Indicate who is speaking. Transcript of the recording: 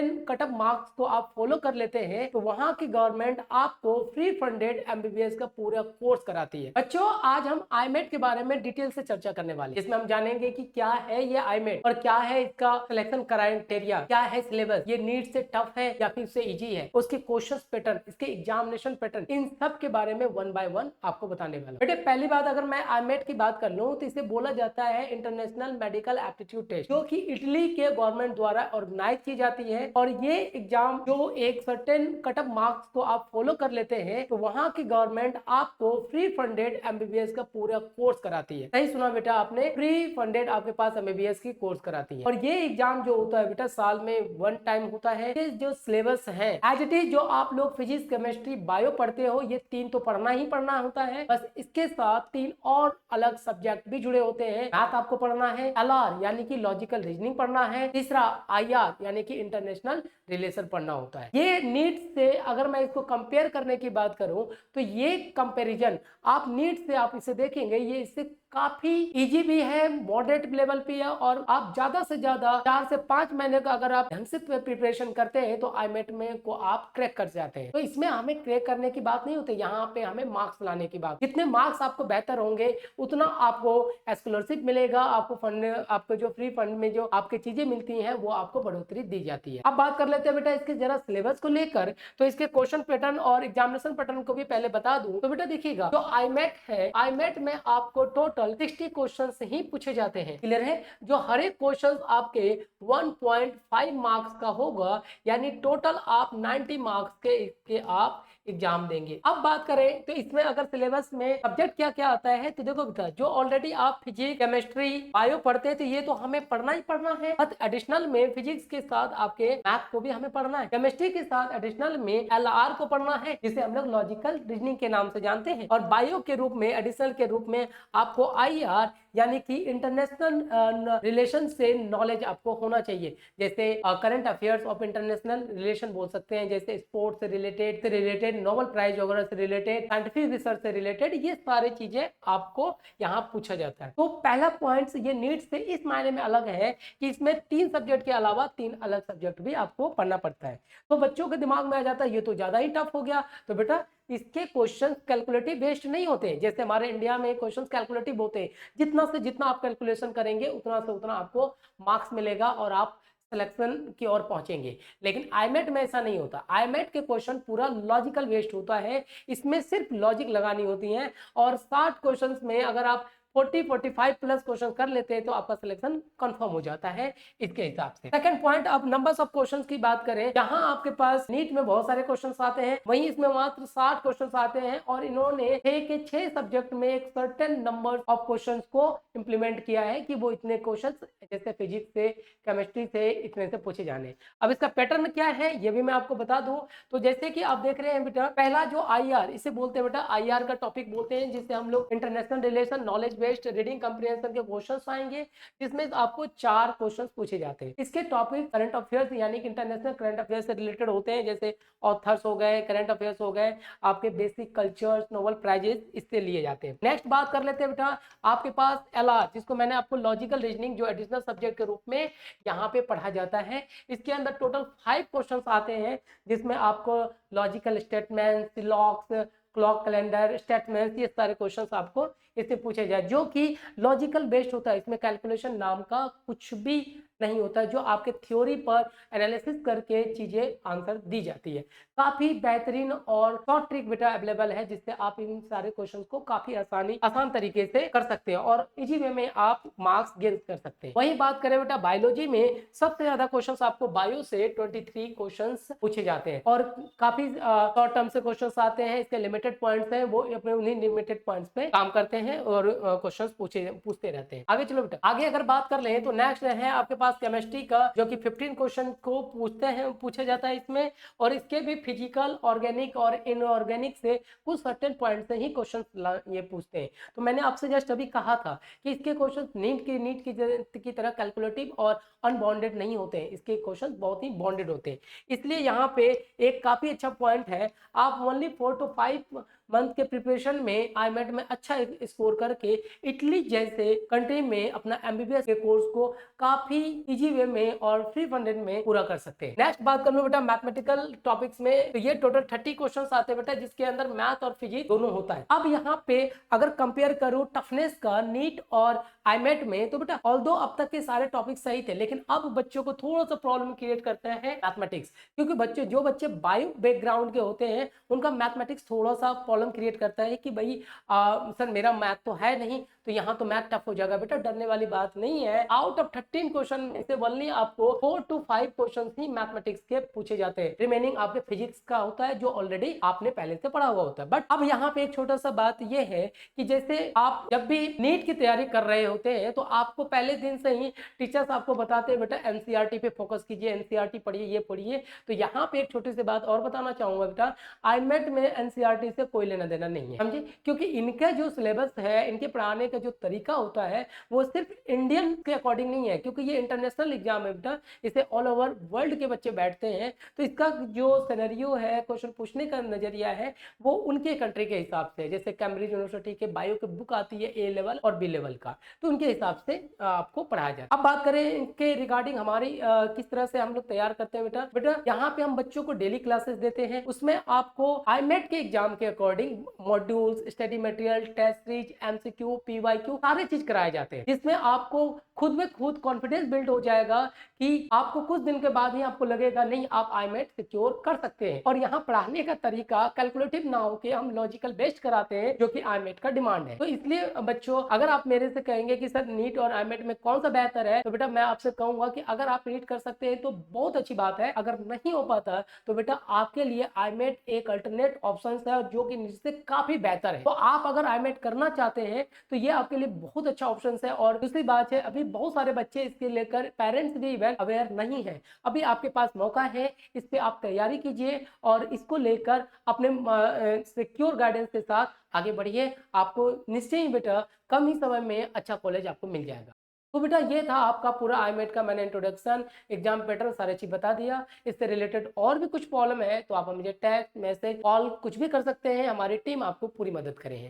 Speaker 1: Certain cut off marks को आप follow कर लेते हैं तो वहां की गवर्नमेंट आपको फ्री फंडेड एमबीबीएस का पूरा कोर्स कराती है। बच्चों, आज हम आईमेट के बारे में डिटेल से चर्चा करने वाले हैं। इसमें हम जानेंगे कि क्या है ये आईमेट और क्या है इसका सिलेक्शन क्राइटेरिया, क्या है सिलेबस, ये नीट से टफ है या फिर इससे इजी है, उसके क्वेश्चन पैटर्न, इसके एग्जामिनेशन पैटर्न, इन सब के बारे में वन बाय वन आपको बताने वाला हूं। बेटे, पहली बात अगर मैं आईमेट की बात कर लूं तो इसे बोला जाता है इंटरनेशनल मेडिकल एप्टीट्यूड टेस्ट, जो कि इटली के गवर्नमेंट द्वारा ऑर्गेनाइज की जाती है। और ये एग्जाम जो एक सर्टेन कट ऑफ मार्क्स को आप फॉलो कर लेते हैं तो वहां की गवर्नमेंट आपको फ्री फंडेड एमबीबीएस का पूरा कोर्स कराती है। सही सुना बेटा आपने, फ्री फंडेड आपके पास एमबीबीएस की कोर्स कराती है। और ये एग्जाम जो होता है बेटा साल में वन टाइम होता है। ये जो सिलेबस है एज इट इज जो आप लोग फिजिक्स, केमिस्ट्री, बायो पढ़ते हो, ये तीन तो पढ़ना ही पढ़ना होता है। बस इसके साथ तीन और अलग सब्जेक्ट भी जुड़े होते हैं। मैथ आपको पढ़ना है, एलआर यानी कि लॉजिकल रीजनिंग पढ़ना है, तीसरा आईआर यानी कि इंटरनेशनल रिलेशन पढ़ना होता है। ये नीट से अगर मैं इसको कंपेयर करने की बात करूं तो ये कंपैरिजन आप नीट से आप इसे देखेंगे, ये इससे काफी इजी भी है, मॉडरेट लेवल पे है। और आप ज्यादा से ज्यादा 4 से 5 महीने का अगर आप ढंग से प्रिपरेशन करते हैं तो आईमेट में को आप क्रैक कर जाते हैं। तो इसमें हमें क्रैक करने की बात नहीं होती, यहाँ पे हमें मार्क्स लाने की बात। जितने मार्क्स आपको बेहतर होंगे उतना आपको स्कॉलरशिप मिलेगा, आपको फंड, आपको जो फ्री फंड में जो आपकी चीजें मिलती हैं वो आपको बढ़ोतरी दी जाती है। अब बात कर लेते हैं बेटा इसके जरा सिलेबस को लेकर। तो इसके क्वेश्चन पैटर्न और एग्जामिनेशन पैटर्न को भी पहले बता दूं तो बेटा देखिएगा, जो आईमेट है, आईमेट में आपको टोटल 60 क्वेश्चन ही पूछे जाते हैं। क्लियर है? जो हर एक क्वेश्चन आपके 1.5 मार्क्स का होगा, यानी टोटल आप 90 मार्क्स के आप एग्जाम देंगे। अब बात करें तो इसमें अगर सिलेबस में सब्जेक्ट क्या क्या आता है तो देखो बेटा, जो ऑलरेडी आप फिजिक्स, केमिस्ट्री, बायो पढ़ते हैं तो ये तो हमें पढ़ना ही पढ़ना है। बट एडिशनल में फिजिक्स के साथ आपके मैथ को भी हमें पढ़ना है, केमिस्ट्री के साथ एडिशनल में एलआर को पढ़ना है, जिसे हम लोग लॉजिकल रीजनिंग के नाम से जानते हैं। और बायो के रूप में, एडिशनल के रूप में आपको आईआर यानी कि इंटरनेशनल रिलेशन से नॉलेज आपको होना चाहिए। जैसे current affairs of international relation बोल सकते हैं, जैसे स्पोर्ट्स से रिलेटेड, नोबेल प्राइज वगैरह से रिलेटेड, साइंटिफिक रिसर्च से रिलेटेड, ये सारी चीजें आपको यहाँ पूछा जाता है। तो पहला पॉइंट ये नीट से इस मायने में अलग है कि इसमें 3 सब्जेक्ट के अलावा 3 अलग सब्जेक्ट भी आपको पढ़ना पड़ता है। तो बच्चों के दिमाग में आ जाता है ये तो ज्यादा ही टफ हो गया। तो बेटा इसके क्वेश्चन कैलकुलेटिव बेस्ड नहीं होते, जैसे हमारे इंडिया में क्वेश्चन कैलकुलेटिव होते हैं। जितना से जितना आप कैलकुलेशन करेंगे उतना से उतना आपको मार्क्स मिलेगा और आप सिलेक्शन की ओर पहुंचेंगे। लेकिन आईमेट में ऐसा नहीं होता। आईमेट के क्वेश्चन पूरा लॉजिकल बेस्ड होता है, इसमें सिर्फ लॉजिक लगानी होती है। और 60 क्वेश्चन में अगर आप 40-45 प्लस क्वेश्चन कर लेते हैं तो आपका सिलेक्शन कंफर्म हो जाता है इसके हिसाब से। सेकंड पॉइंट, अब नंबर्स ऑफ क्वेश्चंस की बात करें, जहां आपके पास नीट में बहुत सारे क्वेश्चंस आते हैं, वहीं इसमें मात्र 60 क्वेश्चंस आते हैं। और इन्होंने 6 के 6 सब्जेक्ट में एक सर्टेन नंबर ऑफ क्वेश्चंस को इंप्लीमेंट किया है कि वो इतने क्वेश्चन, जैसे फिजिक्स से, केमिस्ट्री से, इतने से पूछे जाने। अब इसका पैटर्न क्या है ये भी मैं आपको बता दूं। तो जैसे कि आप देख रहे हैं बेटा, पहला जो आईआर, इसे बोलते हैं बेटा, आईआर का टॉपिक बोलते हैं, जिससे हम लोग international relation, knowledge based reading comprehension के क्वेश्चंस आएंगे, जिसमें आपको 4 क्वेश्चंस पूछे जाते हैं। इसके टॉपिक करंट अफेयर्स यानी कि इंटरनेशनल करंट अफेयर्स से रिलेटेड होते हैं, जैसे ऑथर्स हो गए, करंट अफेयर्स हो गए, आपके बेसिक कल्चर्स, नोबेल प्राइजेस, इससे लिए जाते हैं। नेक्स्ट बात कर लेते हैं बेटा, आपके पास एलआर, जिसको मैंने आपको लॉजिकल रीजनिंग जो एडिशनल सब्जेक्ट के रूप में यहाँ पे पढ़ा जाता है। इसके अंदर टोटल 5 क्वेश्चंस आते हैं, जिसमें आपको logical statements, locks, clock calendar, statements, ये सारे क्वेश्चंस आपको इससे पूछे जाए, जो कि लॉजिकल बेस्ड होता है। इसमें कैलकुलेशन नाम का कुछ भी नहीं होता, जो आपके थ्योरी पर एनालिसिस करके चीजें आंसर दी जाती है। काफी बेहतरीन और शॉर्ट ट्रिक बेटा अवेलेबल है, जिससे आप इन सारे क्वेश्चंस को काफी आसान तरीके से कर सकते हैं और इजी वे में आप मार्क्स गेन कर सकते हैं। वही बात करें बेटा बायोलॉजी में, सबसे ज्यादा क्वेश्चंस आपको बायो से 23 क्वेश्चंस पूछे जाते हैं और काफी शॉर्ट टर्म से क्वेश्चंस आते हैं। इसके लिमिटेड पॉइंट्स हैं, वो अपने उन्हीं लिमिटेड पॉइंट्स पे काम करते हैं और क्वेश्चंस पूछते रहते हैं। आगे चलो बेटा, आगे अगर बात कर ले तो नेक्स्ट है आपके पास केमिस्ट्री का, जो कि 15 क्वेश्चन को पूछा जाता है इसमें। और इसके भी फिजिकल, ऑर्गेनिक और इनऑर्गेनिक से कुछ सर्टेन पॉइंट से ही क्वेश्चन ये पूछते हैं। तो मैंने आपसे जस्ट अभी कहा था कि इसके क्वेश्चन नीट की तरह कैलकुलेटिव और अनबाउंडेड नहीं होते हैं, इसके क्वेश्चन बहुत ही बाउंडेड होते हैं। इसलिए यहाँ पे एक काफी अच्छा पॉइंट है, आप ओनली 4 to 5 मंथ के प्रिपरेशन में आईमेट में अच्छा स्कोर करके इटली जैसे कंट्री में अपना एमबीबीएस के कोर्स को काफी इजी वे में और फ्री फंडेड में पूरा कर सकते हैं। नेक्स्ट बात कर लो बेटा मैथमेटिकल टॉपिक्स में, तो ये टोटल 30 क्वेश्चंस आते हैं बेटा, जिसके अंदर मैथ और फिजिक्स दोनों होता है। अब यहाँ पे अगर कंपेयर करूं टफनेस का नीट और आईमेट में, तो बेटा ऑल्दो अब तक के सारे टॉपिक सही थे, लेकिन अब बच्चों को थोड़ा सा प्रॉब्लम क्रिएट करता है मैथमेटिक्स, क्योंकि जो बच्चे बायो बैकग्राउंड के होते हैं उनका मैथमेटिक्स थोड़ा सा प्रॉब्लम क्रिएट करता है कि भाई सर मेरा मैथ तो है नहीं, तो यहाँ तो मैथ टफ हो जाएगा। बेटा डरने वाली बात नहीं है। आउट ऑफ 13 क्वेश्चन से ओनली आपको 4 to 5 क्वेश्चन ही मैथमेटिक्स के पूछे जाते हैं, रिमेनिंग आपके फिजिक्स का होता है जो ऑलरेडी आपने पहले से पढ़ा हुआ होता है। बट अब यहाँ पे एक छोटा सा बात ये है कि जैसे आप जब भी नीट की तैयारी कर रहे होते हैं तो आपको पहले दिन से ही टीचर्स आपको बताते हैं बेटा एनसीईआरटी पे फोकस कीजिए, एनसीईआरटी पढ़िए, ये पढ़िए। तो यहाँ पे एक छोटी सी बात और बताना चाहूंगा बेटा, आईमेट में एनसीईआरटी से कोई लेना देना नहीं है, समझे, क्योंकि इनका जो सिलेबस है, इनके पढ़ाने का जो तरीका होता है वो सिर्फ इंडियन के अकॉर्डिंग नहीं है, क्योंकि ये इंटरनेशनल एग्जाम है बेटा, इसे ऑल ओवर वर्ल्ड के बच्चे बैठते हैं। तो इसका जो सिनेरियो है, क्वेश्चन पूछने का नजरिया है, वो उनके कंट्री के हिसाब से, जैसे कैम्ब्रिज यूनिवर्सिटी के बायो की बुक आती है ए लेवल और बी लेवल का, तो उनके हिसाब से आपको पढ़ाया जाए। अब बात करें इनके रिगार्डिंग हमारी किस तरह से हम लोग तैयार करते हैं बेटा, यहाँ पे हम बच्चों को डेली क्लासेस देते हैं, उसमें आपको आईमेट के एग्जाम के according modules, study material, test series, MCQ, PYQ सारे चीज कराए जाते हैं, जिसमें आपको खुद में खुद कॉन्फिडेंस बिल्ड हो जाएगा कि आपको कुछ दिन के बाद ही आपको लगेगा नहीं आप आईमेट सिक्योर कर सकते हैं। और यहाँ पढ़ाने का तरीका कैलकुलेटिव ना हो के हम लॉजिकल बेस्ड कराते हैं, जो कि आईमेट का डिमांड है। तो इसलिए बच्चों अगर आप मेरे से कहेंगे कि सर नीट और आईमेट में कौन सा बेहतर है, तो बेटा मैं आपसे कहूंगा कि अगर आप नीट कर सकते हैं तो बहुत अच्छी बात है, अगर नहीं हो पाता तो बेटा आपके लिए आईमेट एक अल्टरनेट ऑप्शन है जो कि निश्चित से काफी बेहतर है। तो आप अगर आईमेट करना चाहते हैं तो ये आपके लिए बहुत अच्छा ऑप्शन है। और दूसरी बात है, अभी बहुत सारे बच्चे इसके लेकर पेरेंट्स भी वेल अवेयर नहीं है, अभी आपके पास मौका है, इस पे आप तैयारी कीजिए और इसको लेकर अपने सिक्योर गाइडेंस के साथ आगे बढ़िए। आपको निश्चय ही बेटा कम ही समय में अच्छा कॉलेज आपको मिल जाएगा। तो बेटा ये था आपका पूरा आईमेट का मैंने इंट्रोडक्शन, एग्जाम पैटर्न सारे चीज बता दिया। इससे रिलेटेड और भी कुछ प्रॉब्लम है तो आप मुझे टेक्स्ट, मैसेज, कॉल कुछ भी कर सकते हैं, हमारी टीम आपको पूरी मदद करेगी।